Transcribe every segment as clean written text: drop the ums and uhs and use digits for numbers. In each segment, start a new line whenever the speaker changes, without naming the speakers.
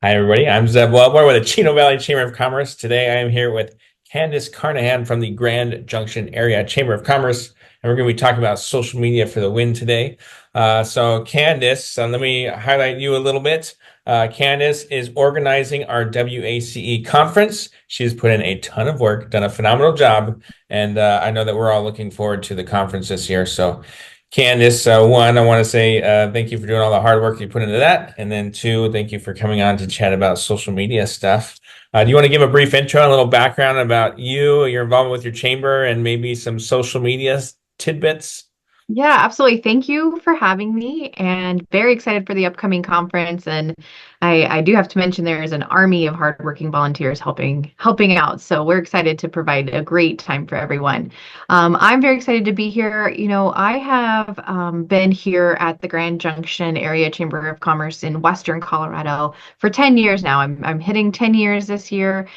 Hi, everybody. I'm Zeb Wellborn with the Chino Valley Chamber of Commerce. Today, I am here with Candace Carnahan from the Grand Junction Area Chamber of Commerce, and we're going to be talking about social media for the win today. So, Candace, let me highlight you a little bit. Candace is organizing our WACE conference. She's put in a ton of work, done a phenomenal job, and I know that we're all looking forward to the conference this year. So, Candice, one, I want to say thank you for doing all the hard work you put into that. And then two, thank you for coming on to chat about social media stuff. Do you want to give a brief intro, a little background about you, your involvement with your chamber, and maybe some social media tidbits?
Yeah, absolutely. Thank you for having me and very excited for the upcoming conference. And I do have to mention there is an army of hardworking volunteers helping out. So we're excited to provide a great time for everyone. I'm very excited to be here. I have been here at the Grand Junction Area Chamber of Commerce in Western Colorado for 10 years now. I'm hitting 10 years this year.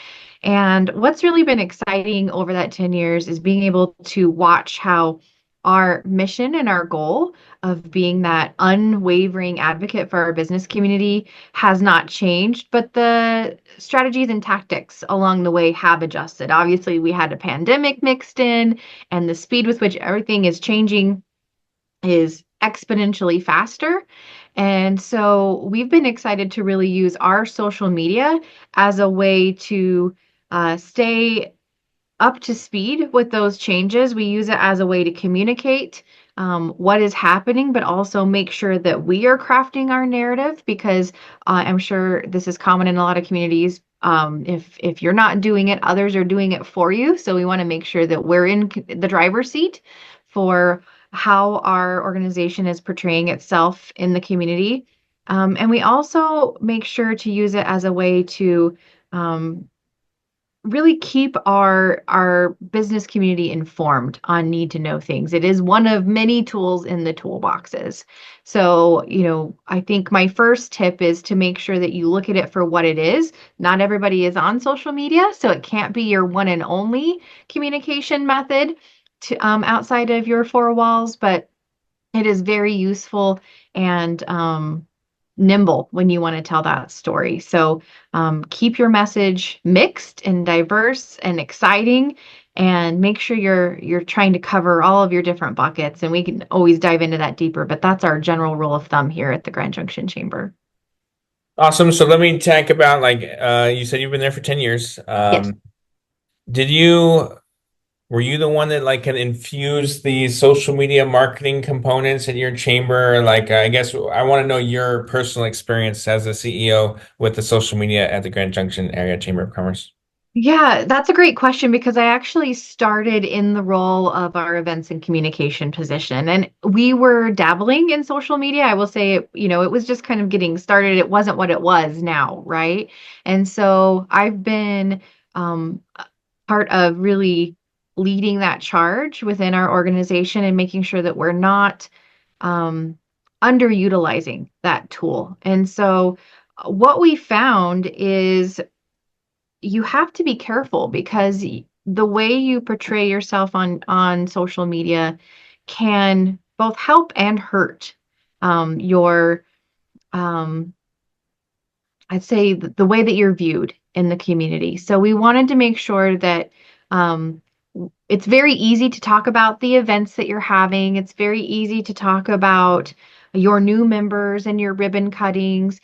And what's really been exciting over that 10 years is being able to watch how our mission and our goal of being that unwavering advocate for our business community has not changed, but the strategies and tactics along the way have adjusted. Obviously, we had a pandemic mixed in, and the speed with which everything is changing is exponentially faster. And so we've been excited to really use our social media as a way to stay up to speed with those changes. We use it as a way to communicate what is happening, but also make sure that we are crafting our narrative because I'm sure this is common in a lot of communities. If you're not doing it, others are doing it for you. So we want to make sure that we're in the driver's seat for how our organization is portraying itself in the community. And we also make sure to use it as a way to um, really keep our business community informed on need to know things. It is one of many tools in the toolboxes. So, I think my first tip is to make sure that you look at it for what it is. Not everybody is on social media, so it can't be your one and only communication method to outside of your four walls, but it is very useful and nimble when you want to tell that story. So keep your message mixed and diverse and exciting, and make sure you're trying to cover all of your different buckets. And we can always dive into that deeper, but that's our general rule of thumb here at the Grand Junction Chamber.
Awesome. So let me talk about you said you've been there for 10 years.
Yes.
Did you Were you the one that can infuse the social media marketing components in your chamber? I guess I want to know your personal experience as a CEO with the social media at the Grand Junction Area Chamber of Commerce.
Yeah, that's a great question because I actually started in the role of our events and communication position. And we were dabbling in social media. I will say, it was just kind of getting started. It wasn't what it was now, right? And so I've been part of really leading that charge within our organization and making sure that we're not um, underutilizing that tool. And so what we found is you have to be careful because the way you portray yourself on social media can both help and hurt your um, I'd say the way that you're viewed in the community. So we wanted to make sure that um, it's very easy to talk about the events that you're having. It's very easy to talk about your new members and your ribbon cuttings,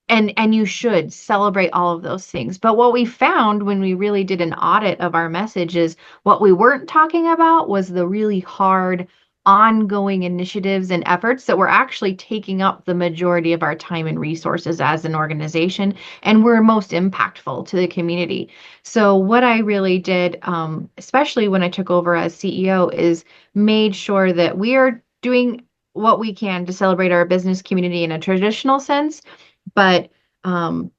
and you should celebrate all of those things. But what we found when we really did an audit of our message is what we weren't talking about was the really hard ongoing initiatives and efforts that were actually taking up the majority of our time and resources as an organization and were most impactful to the community. So what I really did, especially when I took over as CEO, is made sure that we are doing what we can to celebrate our business community in a traditional sense, but um,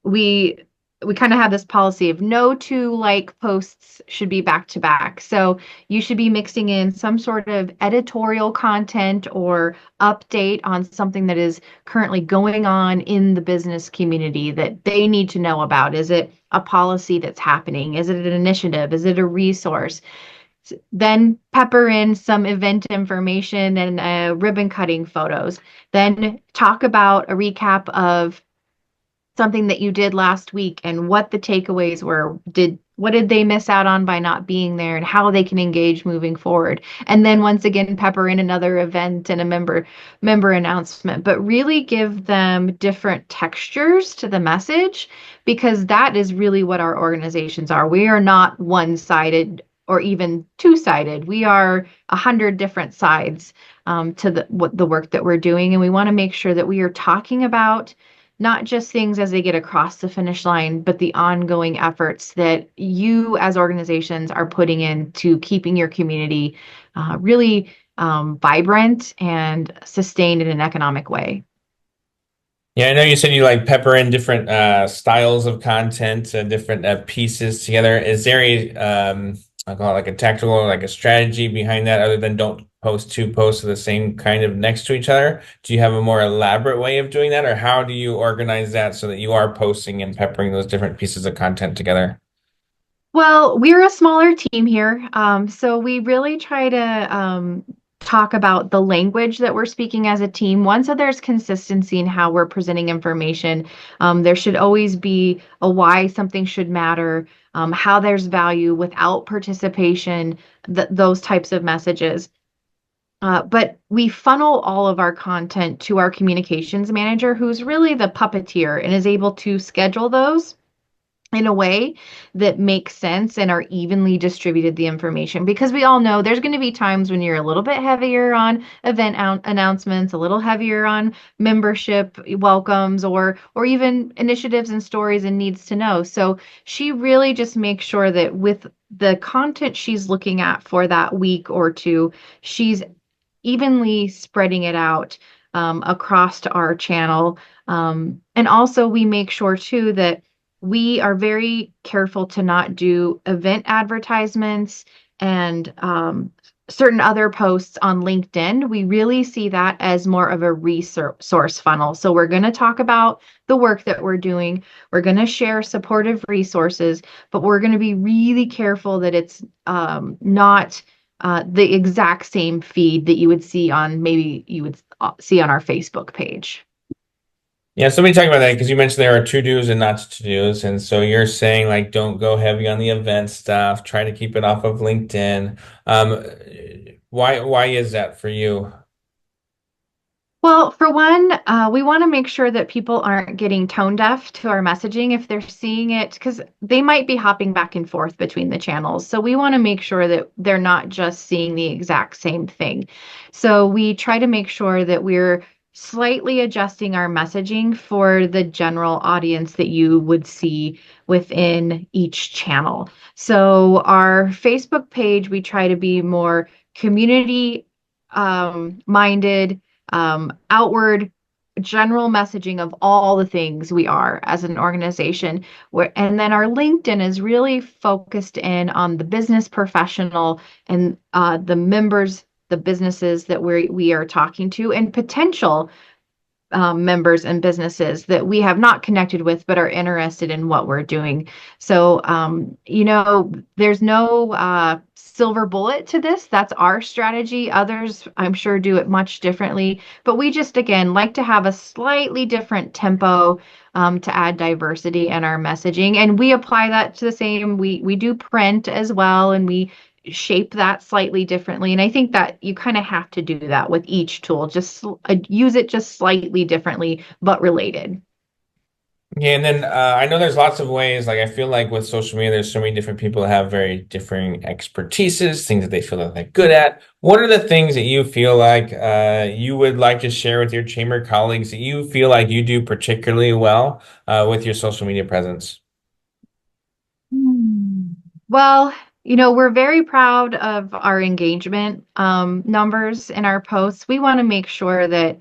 we we kind of have this policy of no two like posts should be back to back. So you should be mixing in some sort of editorial content or update on something that is currently going on in the business community that they need to know about. Is it a policy that's happening? Is it an initiative? Is it a resource? Then pepper in some event information and ribbon cutting photos. Then talk about a recap of something that you did last week and what the takeaways were. What did they miss out on by not being there, and how they can engage moving forward? And then once again pepper in another event and a member announcement, but really give them different textures to the message, because that is really what our organizations are. We are not one-sided or even two-sided. We are 100 different sides to the work that we're doing, and we want to make sure that we are talking about not just things as they get across the finish line, but the ongoing efforts that you as organizations are putting into keeping your community really vibrant and sustained in an economic way.
Yeah, I know you said you like pepper in different styles of content, different pieces together. Is there a I call it like a tactical, like a strategy behind that, other than don't post two posts of the same kind of next to each other? Do you have a more elaborate way of doing that, or how do you organize that so that you are posting and peppering those different pieces of content together?
Well, we're a smaller team here, so we really try to talk about the language that we're speaking as a team. One, so there's consistency in how we're presenting information. There should always be a why something should matter, how there's value without participation, those types of messages. But we funnel all of our content to our communications manager, who's really the puppeteer and is able to schedule those in a way that makes sense and are evenly distributed the information, because we all know there's going to be times when you're a little bit heavier on announcements, a little heavier on membership welcomes, or even initiatives and stories and needs to know. So she really just makes sure that with the content she's looking at for that week or two, she's evenly spreading it out across to our channel. And also, we make sure too that we are very careful to not do event advertisements and certain other posts on LinkedIn. We really see that as more of a resource funnel. So we're going to talk about the work that we're doing. We're going to share supportive resources, but we're going to be really careful that it's not the exact same feed that you would see on maybe you would see on our Facebook page.
Yeah, so let me talk about that because you mentioned there are to do's and not to do's, and so you're saying like don't go heavy on the event stuff. Try to keep it off of LinkedIn. Um, why is that for you?
Well, for one, we want to make sure that people aren't getting tone deaf to our messaging if they're seeing it, because they might be hopping back and forth between the channels. So we want to make sure that they're not just seeing the exact same thing. So we try to make sure that we're slightly adjusting our messaging for the general audience that you would see within each channel. So our Facebook page, we try to be more community minded, outward general messaging of all the things we are as an organization. And then our LinkedIn is really focused in on the business professional and the members, the businesses that we are talking to, and potential members and businesses that we have not connected with but are interested in what we're doing. So, there's no silver bullet to this. That's our strategy. Others, I'm sure, do it much differently. But we just, again, like to have a slightly different tempo to add diversity in our messaging. And we apply that to the same. We do print as well, and we shape that slightly differently. And I think that you kind of have to do that with each tool, just use it just slightly differently, but related.
Yeah, and then I know there's lots of ways. Like I feel like with social media, there's so many different people that have very differing expertises, things that they feel that they're good at. What are the things that you feel like you would like to share with your chamber colleagues that you feel like you do particularly well with your social media presence?
Hmm. Well, we're very proud of our engagement numbers in our posts. We want to make sure that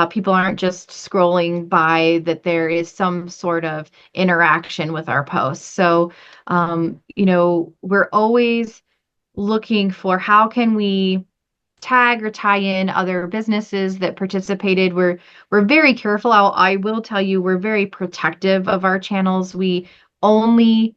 people aren't just scrolling by, that there is some sort of interaction with our posts. So, we're always looking for how can we tag or tie in other businesses that participated. We're very careful. I will tell you, we're very protective of our channels. We only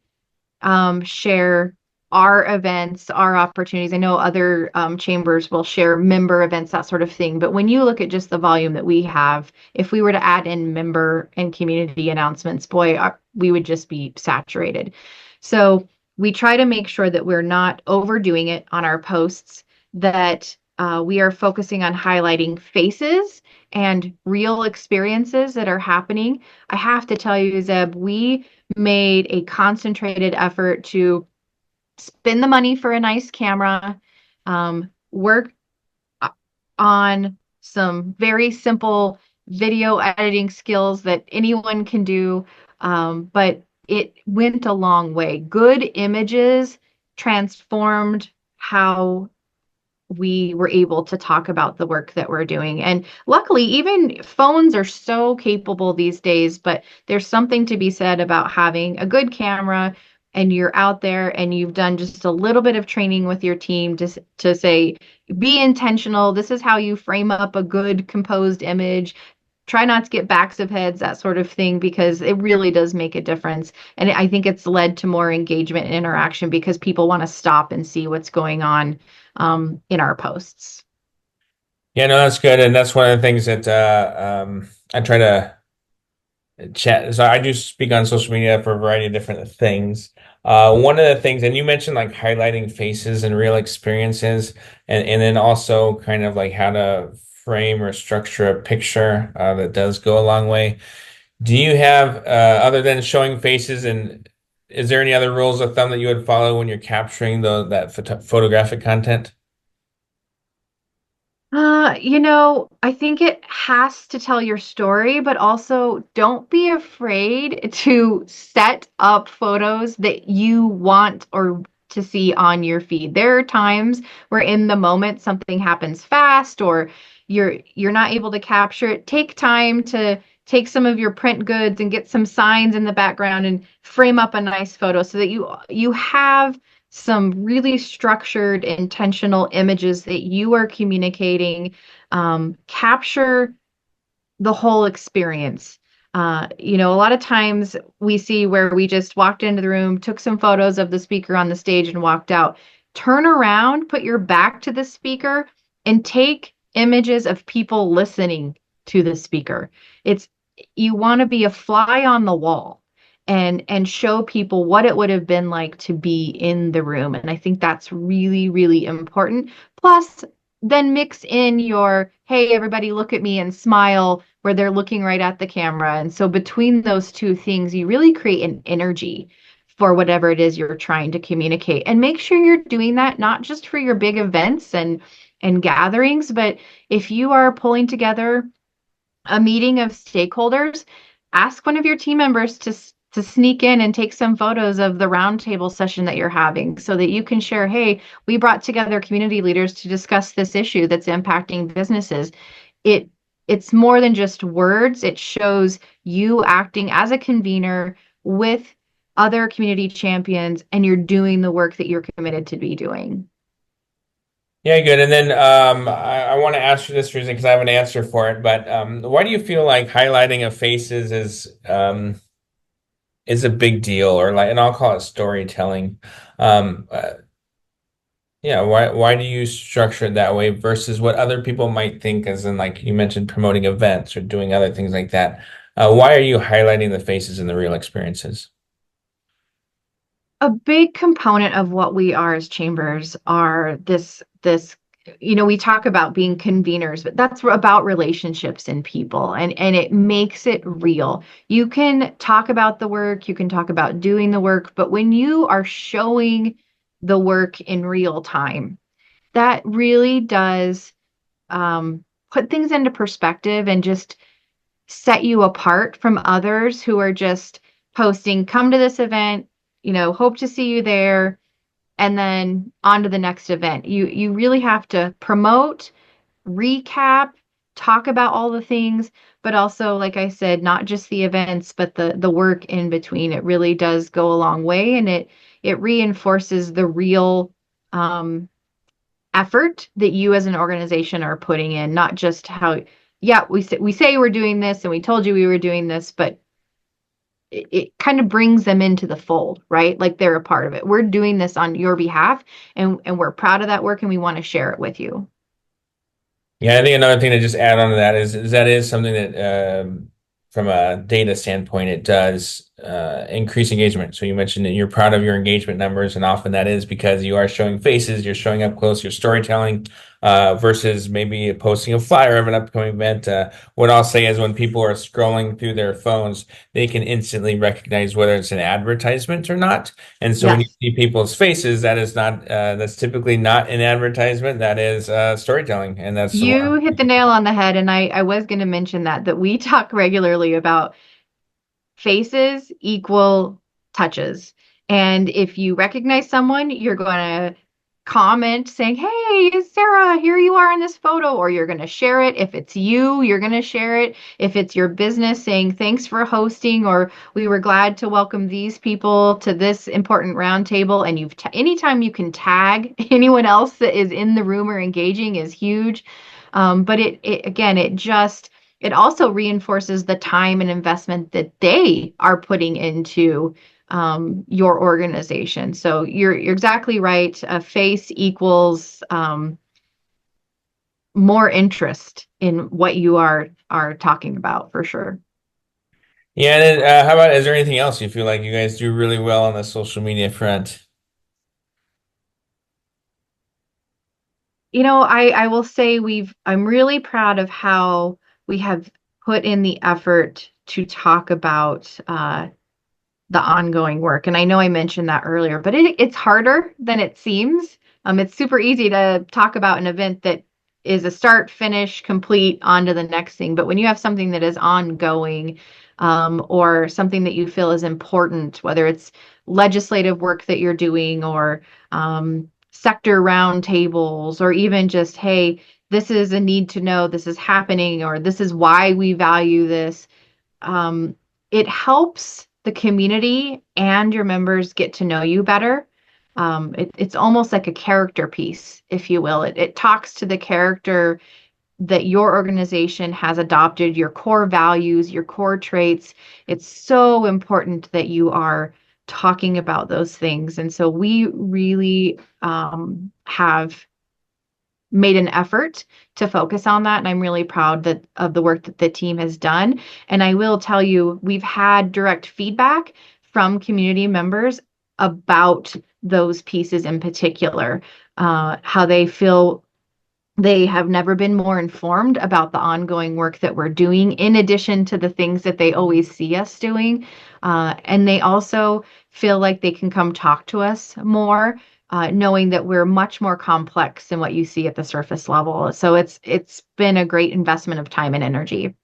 share our events, our opportunities. I know other chambers will share member events, that sort of thing. But when you look at just the volume that we have, if we were to add in member and community announcements, boy, we would just be saturated. So we try to make sure that we're not overdoing it on our posts, that we are focusing on highlighting faces and real experiences that are happening. I have to tell you, Zeb, we made a concentrated effort to spend the money for a nice camera, work on some very simple video editing skills that anyone can do. But it went a long way. Good images transformed how we were able to talk about the work that we're doing. And luckily, even phones are so capable these days, but there's something to be said about having a good camera and you're out there and you've done just a little bit of training with your team to say, be intentional. This is how you frame up a good composed image. Try not to get backs of heads, that sort of thing, because it really does make a difference. And I think it's led to more engagement and interaction because people want to stop and see what's going on in our posts.
Yeah, no, that's good, and that's one of the things that I try to chat. So I do speak on social media for a variety of different things. One of the things, and you mentioned like highlighting faces and real experiences, and then also kind of like how to frame or structure a picture that does go a long way. Do you have, other than showing faces, and is there any other rules of thumb that you would follow when you're capturing that photographic content?
I think it has to tell your story, but also don't be afraid to set up photos that you want or to see on your feed. There are times where in the moment something happens fast or you're not able to capture it. Take time to take some of your print goods and get some signs in the background and frame up a nice photo so that you have some really structured, intentional images that you are communicating. Capture the whole experience. A lot of times we see where we just walked into the room, took some photos of the speaker on the stage, and walked out. Turn around, put your back to the speaker, and take images of people listening to the speaker. It's You want to be a fly on the wall and show people what it would have been like to be in the room. And I think that's really, really important. Plus, then mix in your, hey, everybody, look at me and smile, where they're looking right at the camera. And so between those two things, you really create an energy for whatever it is you're trying to communicate. And make sure you're doing that not just for your big events and gatherings, but if you are pulling together a meeting of stakeholders, ask one of your team members to sneak in and take some photos of the roundtable session that you're having so that you can share, hey, we brought together community leaders to discuss this issue that's impacting businesses. It's more than just words. It shows you acting as a convener with other community champions and you're doing the work that you're committed to be doing.
Yeah, good. And then I want to ask for this reason because I have an answer for it. But why do you feel like highlighting of faces is a big deal, or like, and I'll call it storytelling. Um, uh, yeah, why do you structure it that way versus what other people might think, as in like you mentioned, promoting events or doing other things like that? Why are you highlighting the faces and the real experiences?
A big component of what we are as chambers are we talk about being conveners, but that's about relationships and people, and it makes it real. You can talk about the work, you can talk about doing the work, but when you are showing the work in real time, that really does put things into perspective and just set you apart from others who are just posting, come to this event, hope to see you there, and then on to the next event. You really have to promote, recap, talk about all the things, but also, like I said, not just the events, but the work in between. It really does go a long way, and it reinforces the real effort that you as an organization are putting in, not just how, yeah, we say we're doing this and we told you we were doing this, but it kind of brings them into the fold, right? Like they're a part of it. We're doing this on your behalf, and we're proud of that work, and we want to share it with you.
Yeah, I think another thing to just add on to that is that is something that from a data standpoint, it does increase engagement. So you mentioned that you're proud of your engagement numbers, and often that is because you are showing faces, you're showing up close, you're storytelling versus maybe posting a flyer of an upcoming event. What I'll say is when people are scrolling through their phones, they can instantly recognize whether it's an advertisement or not. And so when you
Yes.
see people's faces, that is not that's typically not an advertisement. That is storytelling, and that's one.
You hit the nail on the head, and I was going to mention that we talk regularly about faces equal touches. And if you recognize someone, you're going to comment saying, "Hey, Sarah, here you are in this photo," or you're going to share it. If it's you, you're going to share it. If it's your business saying, "Thanks for hosting," or "We were glad to welcome these people to this important roundtable," and anytime you can tag anyone else that is in the room or engaging is huge. But it again, it also reinforces the time and investment that they are putting into your organization. So you're exactly right. A face equals more interest in what you are talking about for sure.
Yeah, and then, how about is there anything else you feel like you guys do really well on the social media front?
I will say I'm really proud of how we have put in the effort to talk about the ongoing work. And I know I mentioned that earlier, but it's harder than it seems. It's super easy to talk about an event that is a start, finish, complete, on to the next thing. But when you have something that is ongoing, or something that you feel is important, whether it's legislative work that you're doing or sector roundtables, or even just, hey, this is a need to know, this is happening, or this is why we value this, um, it helps the community and your members get to know you better. It's almost like a character piece, if you will. It talks to the character that your organization has adopted, your core values, your core traits. It's so important that you are talking about those things. And so we really have made an effort to focus on that, and I'm really proud that of the work that the team has done. And I will tell you, we've had direct feedback from community members about those pieces in particular, how they feel they have never been more informed about the ongoing work that we're doing, in addition to the things that they always see us doing. And they also feel like they can come talk to us more, knowing that we're much more complex than what you see at the surface level. So it's been a great investment of time and energy.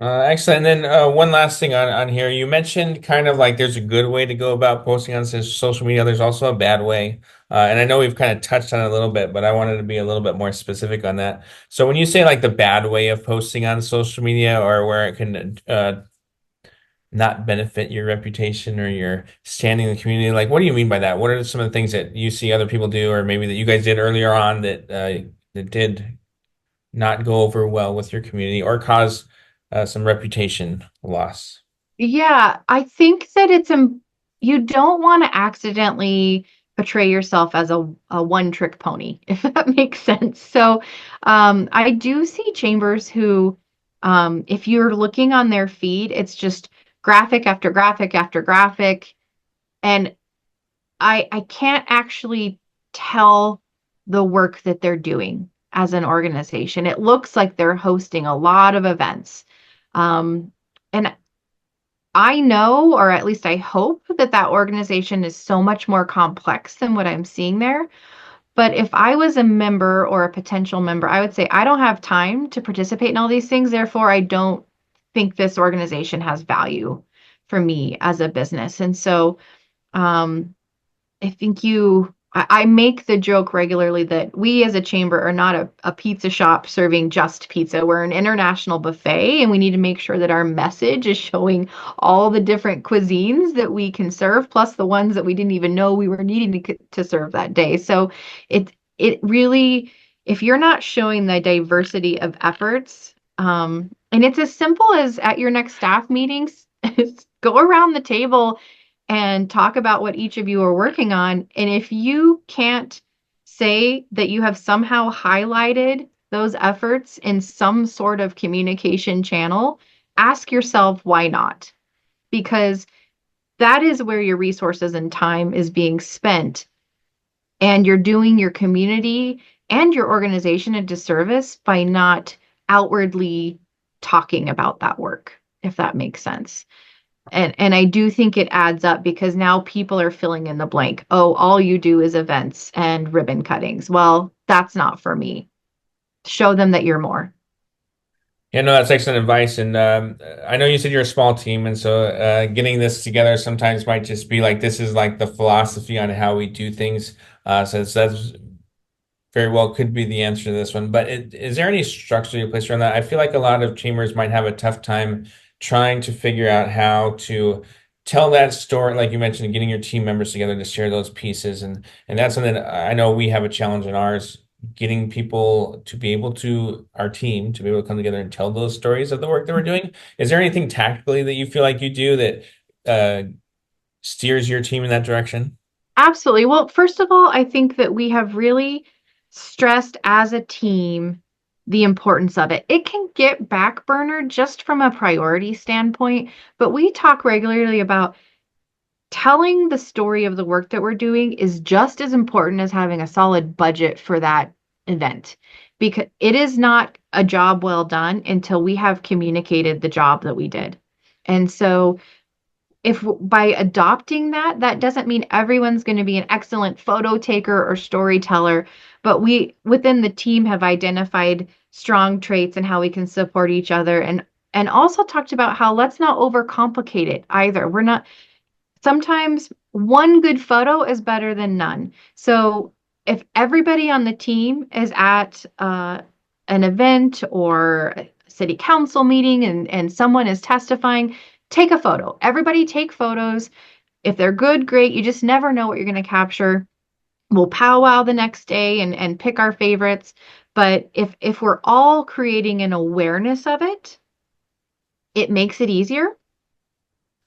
Excellent. And then one last thing on here. You mentioned kind of like there's a good way to go about posting on social media. There's also a bad way. And I know we've kind of touched on it a little bit, but I wanted to be a little bit more specific on that. So when you say like the bad way of posting on social media or where it can not benefit your reputation or your standing in the community, like what do you mean by that? What are some of the things that you see other people do or maybe that you guys did earlier on that did not go over well with your community or cause some reputation loss?
Yeah, I think that you don't want to accidentally portray yourself as a one-trick pony, if that makes sense. So, I do see chambers who, if you're looking on their feed, it's just graphic after graphic after graphic, and I can't actually tell the work that they're doing as an organization. It looks like they're hosting a lot of events. And I know, or at least I hope, that that organization is so much more complex than what I'm seeing there. But if I was a member or a potential member, I would say I don't have time to participate in all these things. Therefore, I don't think this organization has value for me as a business. And so, um, I think I make the joke regularly that we as a chamber are not a pizza shop serving just pizza. We're an international buffet, and we need to make sure that our message is showing all the different cuisines that we can serve, plus the ones that we didn't even know we were needing to serve that day. So it really, if you're not showing the diversity of efforts, and it's as simple as at your next staff meetings, Go around the table and talk about what each of you are working on. And if you can't say that you have somehow highlighted those efforts in some sort of communication channel, ask yourself why not? Because that is where your resources and time is being spent. And you're doing your community and your organization a disservice by not outwardly talking about that work, if that makes sense. And I do think it adds up because now people are filling in the blank. Oh, all you do is events and ribbon cuttings. Well, that's not for me. Show them that you're more.
Yeah, no, that's excellent advice. And I know you said you're a small team, and so getting this together sometimes might just be like this is like the philosophy on how we do things. So that's very well could be the answer to this one. But is there any structure you place around that? I feel like a lot of teamers might have a tough time trying to figure out how to tell that story, like you mentioned, getting your team members together to share those pieces, and that's something that I know we have a challenge in ours, getting people to be able to our team to be able to come together and tell those stories of the work that we're doing. Is there anything tactically that you feel like you do that steers your team in that direction?
Absolutely. Well, first of all, I think that we have really stressed as a team the importance of it. It can get backburnered just from a priority standpoint, but we talk regularly about telling the story of the work that we're doing is just as important as having a solid budget for that event because it is not a job well done until we have communicated the job that we did. And so if by adopting that, that doesn't mean everyone's going to be an excellent photo taker or storyteller, but we within the team have identified strong traits and how we can support each other and also talked about how let's not overcomplicate it either. We're not sometimes one good photo is better than none. So if everybody on the team is at an event or a city council meeting and someone is testifying, take a photo. Everybody take photos. If they're good, great. You just never know what you're going to capture. We'll powwow the next day and pick our favorites. But if we're all creating an awareness of it, it makes it easier.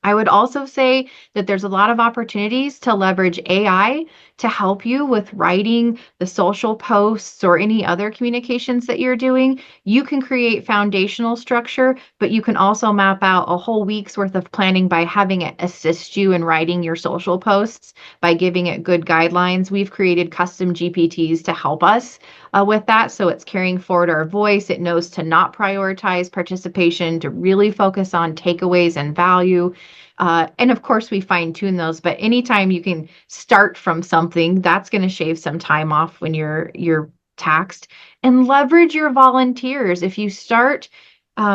I would also say that there's a lot of opportunities to leverage AI to help you with writing the social posts or any other communications that you're doing. You can create foundational structure, but you can also map out a whole week's worth of planning by having it assist you in writing your social posts by giving it good guidelines. We've created custom GPTs to help us with that. So it's carrying forward our voice. It knows to not prioritize participation, to really focus on takeaways and value. And of course, we fine tune those, but anytime you can start from something, that's going to shave some time off when you're taxed. And leverage your volunteers. If you start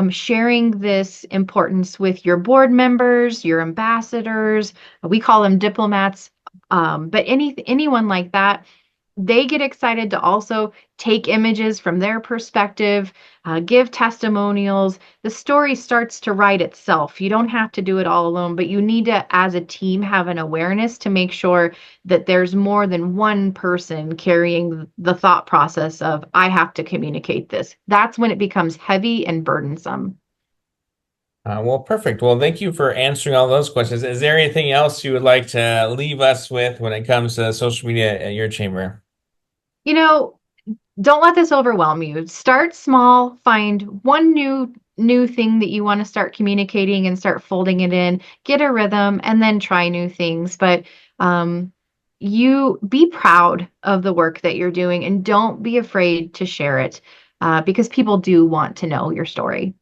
sharing this importance with your board members, your ambassadors, we call them diplomats, but anyone like that, they get excited to also take images from their perspective, give testimonials. The story starts to write itself. You don't have to do it all alone, but you need to, as a team, have an awareness to make sure that there's more than one person carrying the thought process of, I have to communicate this. That's when it becomes heavy and burdensome.
Well, perfect. Well, thank you for answering all those questions. Is there anything else you would like to leave us with when it comes to social media at your chamber?
You know, don't let this overwhelm you. Start small, find one new thing that you want to start communicating and start folding it in, get a rhythm, and then try new things. But um, you be proud of the work that you're doing and don't be afraid to share it because people do want to know your story.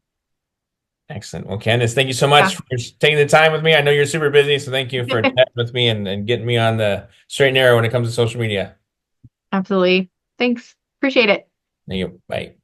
Excellent. Well, Candace, thank you so
Yeah,
much for taking the time with me. I know you're super busy, so thank you for chatting with me and getting me on the straight and narrow when it comes to social media.
absolutely. Thanks. Appreciate it.
Thank you. Bye.